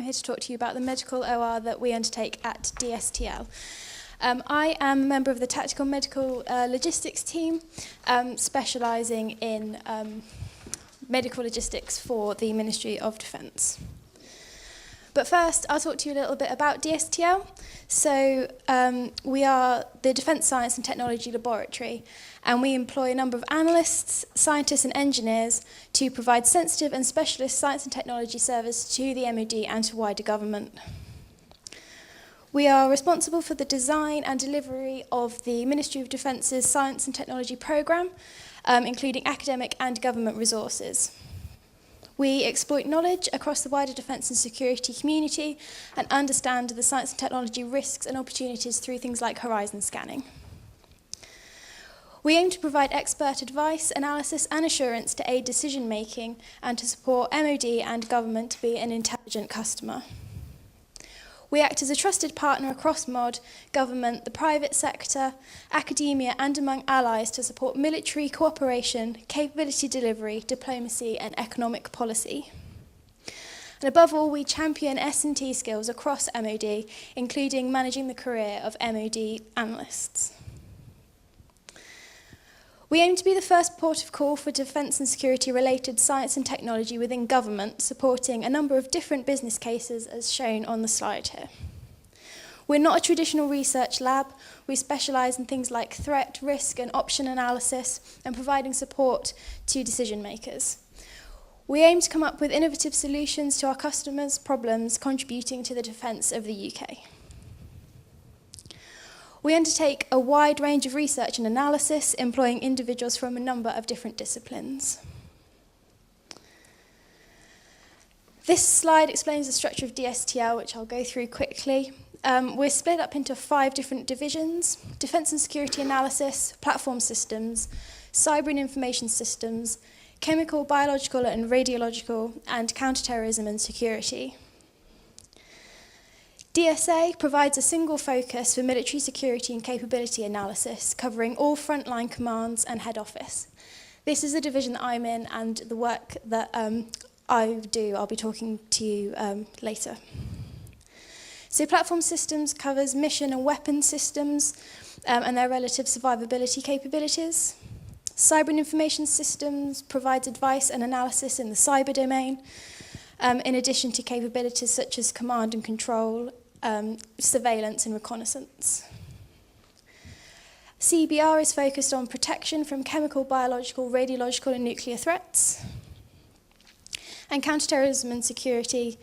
here to talk to you about the medical OR that we undertake at Dstl. I am a member of the Tactical Medical Logistics team, specialising in medical logistics for the Ministry of Defence. But first, I'll talk to you a little bit about Dstl. So we are the Defence Science and Technology Laboratory, and we employ a number of analysts, scientists and engineers to provide sensitive and specialist science and technology service to the MOD and to wider government. We are responsible for the design and delivery of the Ministry of Defence's Science and Technology programme, including academic and government resources. We exploit knowledge across the wider defence and security community and understand the science and technology risks and opportunities through things like horizon scanning. We aim to provide expert advice, analysis and assurance to aid decision making and to support MOD and government to be an intelligent customer. We act as a trusted partner across MOD, government, the private sector, academia and among allies to support military cooperation, capability delivery, diplomacy and economic policy. And above all, we champion S&T skills across MOD, including managing the career of MOD analysts. We aim to be the first port of call for defence and security related science and technology within government, supporting a number of different business cases as shown on the slide here. We're not a traditional research lab. We specialise in things like threat, risk and option analysis and providing support to decision makers. We aim to come up with innovative solutions to our customers' problems, contributing to the defence of the UK. We undertake a wide range of research and analysis, employing individuals from a number of different disciplines. This slide explains the structure of Dstl, which I'll go through quickly. We're split up into 5 different divisions: defence and security analysis, platform systems, cyber and information systems, chemical, biological and radiological, and counterterrorism and security. DSA provides a single focus for military security and capability analysis, covering all frontline commands and head office. This is the division that I'm in, and the work that I do, I'll be talking to you later. So platform systems covers mission and weapon systems and their relative survivability capabilities. Cyber and information systems provides advice and analysis in the cyber domain, in addition to capabilities such as command and control, surveillance and reconnaissance. CBR is focused on protection from chemical, biological, radiological and nuclear threats. And counterterrorism and security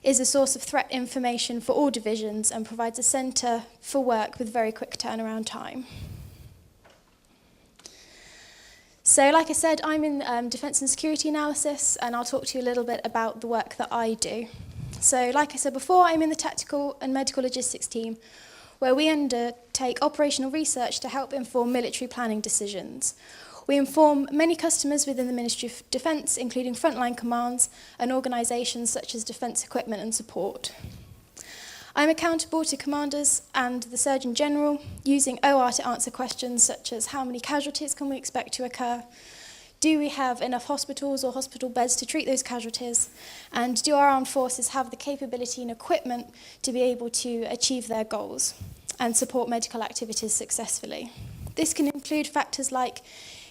is a source of threat information for all divisions and provides a centre for work with very quick turnaround time. So like I said, I'm in defence and security analysis, and I'll talk to you a little bit about the work that I do. So like I said before, I'm in the Tactical and Medical Logistics team, where we undertake operational research to help inform military planning decisions. We inform many customers within the Ministry of Defence, including frontline commands and organisations such as Defence Equipment and Support. I'm accountable to commanders and the Surgeon General, using OR to answer questions such as how many casualties can we expect to occur, do we have enough hospitals or hospital beds to treat those casualties, and do our armed forces have the capability and equipment to be able to achieve their goals and support medical activities successfully. This can include factors like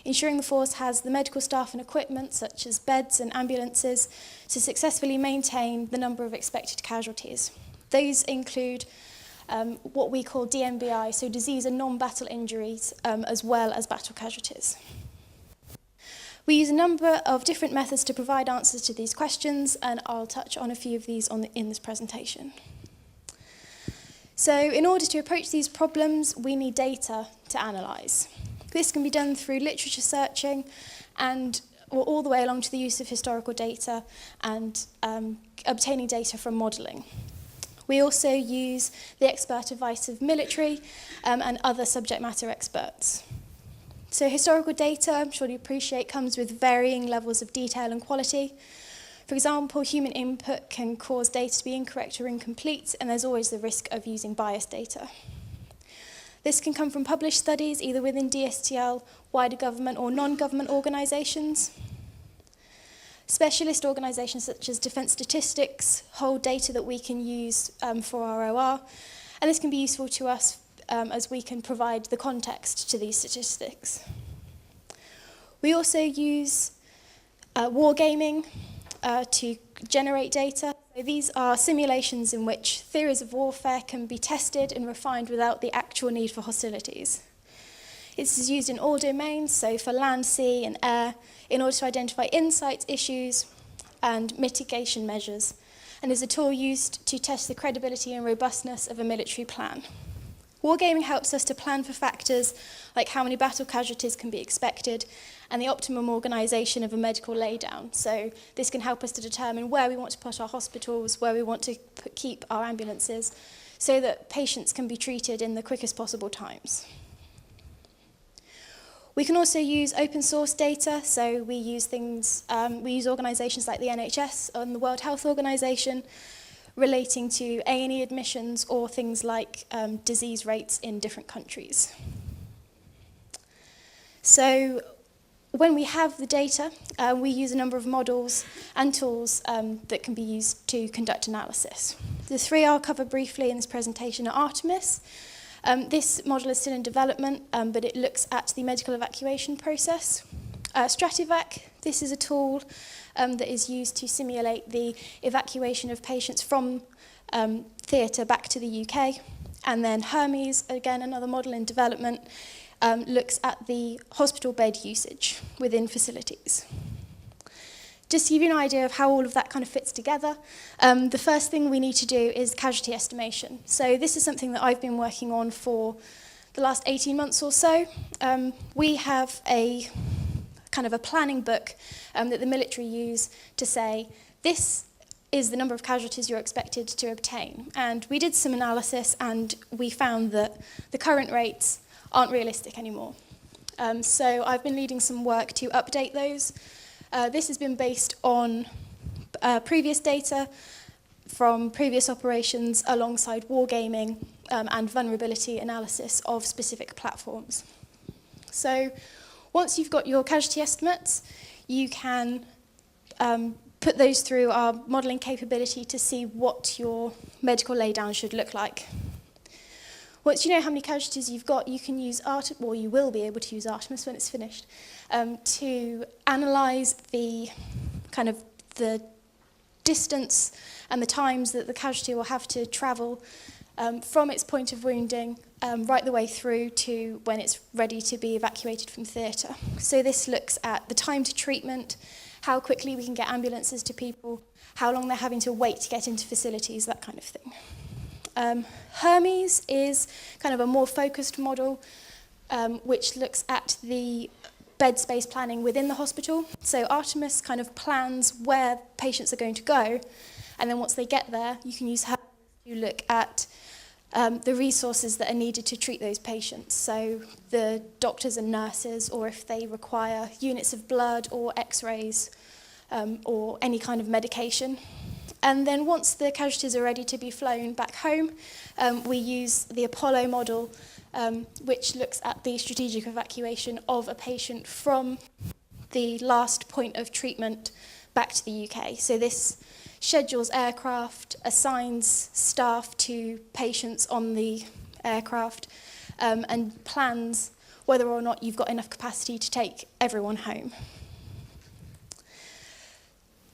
ensuring the force has the medical staff and equipment, such as beds and ambulances, to successfully maintain the number of expected casualties. Those include what we call DMBI, so disease and non-battle injuries, as well as battle casualties. We use a number of different methods to provide answers to these questions, and I'll touch on a few of these in this presentation. So in order to approach these problems, we need data to analyse. This can be done through literature searching and all the way along to the use of historical data and obtaining data from modelling. We also use the expert advice of military and other subject matter experts. So historical data, I'm sure you appreciate, comes with varying levels of detail and quality. For example, human input can cause data to be incorrect or incomplete, and there's always the risk of using biased data. This can come from published studies, either within Dstl, wider government or non-government organisations. Specialist organisations such as Defence Statistics hold data that we can use for our OR, and this can be useful to us as we can provide the context to these statistics. We also use wargaming to generate data. So these are simulations in which theories of warfare can be tested and refined without the actual need for hostilities. This is used in all domains, so for land, sea and air, in order to identify insights, issues and mitigation measures, and is a tool used to test the credibility and robustness of a military plan. Wargaming helps us to plan for factors like how many battle casualties can be expected and the optimum organisation of a medical laydown. So this can help us to determine where we want to put our hospitals, where we want to keep our ambulances, so that patients can be treated in the quickest possible times. We can also use open source data, so we use organisations like the NHS and the World Health Organization relating to A&E admissions or things like disease rates in different countries. So when we have the data, we use a number of models and tools that can be used to conduct analysis. The three I'll cover briefly in this presentation are Artemis. This model is still in development, but it looks at the medical evacuation process. Strativac, this is a tool that is used to simulate the evacuation of patients from theatre back to the UK. And then Hermes, again, another model in development, looks at the hospital bed usage within facilities. Just to give you an idea of how all of that kind of fits together, the first thing we need to do is casualty estimation. So this is something that I've been working on for the last 18 months or so. We have a kind of a planning book that the military use to say, this is the number of casualties you're expected to obtain. And we did some analysis and we found that the current rates aren't realistic anymore. So I've been leading some work to update those. This has been based on previous data from previous operations alongside wargaming and vulnerability analysis of specific platforms. So once you've got your casualty estimates, you can put those through our modelling capability to see what your medical laydown should look like. Once you know how many casualties you've got, you can use you will be able to use Artemis when it's finished, to analyse the kind of the distance and the times that the casualty will have to travel from its point of wounding right the way through to when it's ready to be evacuated from theatre. So this looks at the time to treatment, how quickly we can get ambulances to people, how long they're having to wait to get into facilities, that kind of thing. Hermes is kind of a more focused model which looks at the bed space planning within the hospital. So Artemis kind of plans where patients are going to go, and then once they get there, you can use Hermes to look at the resources that are needed to treat those patients. So the doctors and nurses, or if they require units of blood or x-rays or any kind of medication. And then once the casualties are ready to be flown back home, we use the Apollo model, which looks at the strategic evacuation of a patient from the last point of treatment back to the UK. So this schedules aircraft, assigns staff to patients on the aircraft, and plans whether or not you've got enough capacity to take everyone home.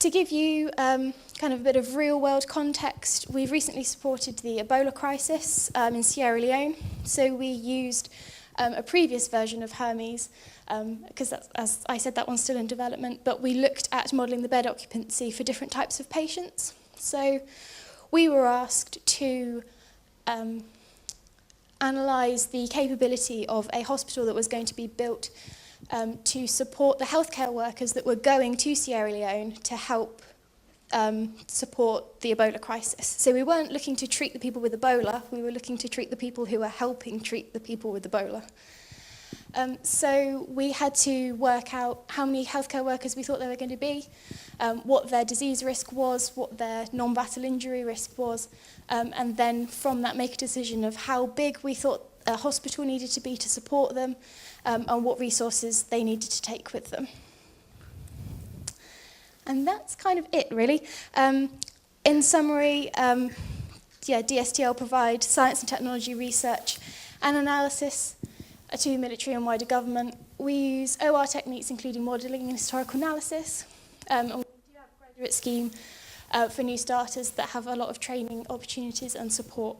To give you kind of a bit of real-world context, we've recently supported the Ebola crisis in Sierra Leone. So we used a previous version of Hermes, because as I said, that one's still in development, but we looked at modelling the bed occupancy for different types of patients. So we were asked to analyse the capability of a hospital that was going to be built to support the healthcare workers that were going to Sierra Leone to help support the Ebola crisis. So we weren't looking to treat the people with Ebola, we were looking to treat the people who were helping treat the people with Ebola. So we had to work out how many healthcare workers we thought there were going to be, what their disease risk was, what their non-battle injury risk was, and then from that make a decision of how big we thought a hospital needed to be to support them, and what resources they needed to take with them. And that's kind of it, really. In summary, Dstl provide science and technology research and analysis to military and wider government. We use OR techniques, including modelling and historical analysis. And we do have a graduate scheme for new starters that have a lot of training opportunities and support.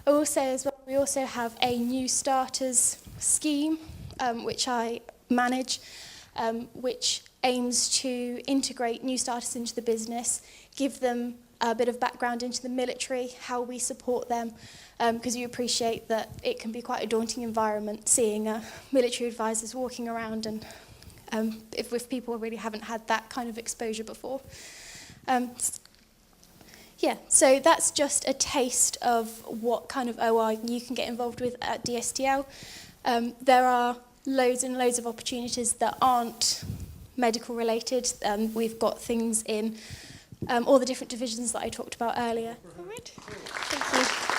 I will say as well, we also have a new starters scheme, which I manage, which aims to integrate new starters into the business, give them a bit of background into the military, how we support them, because you appreciate that it can be quite a daunting environment seeing military advisors walking around, and if people really haven't had that kind of exposure before. So that's just a taste of what kind of OR you can get involved with at Dstl. There are loads and loads of opportunities that aren't medical related. We've got things in all the different divisions that I talked about earlier. All right. Thank you.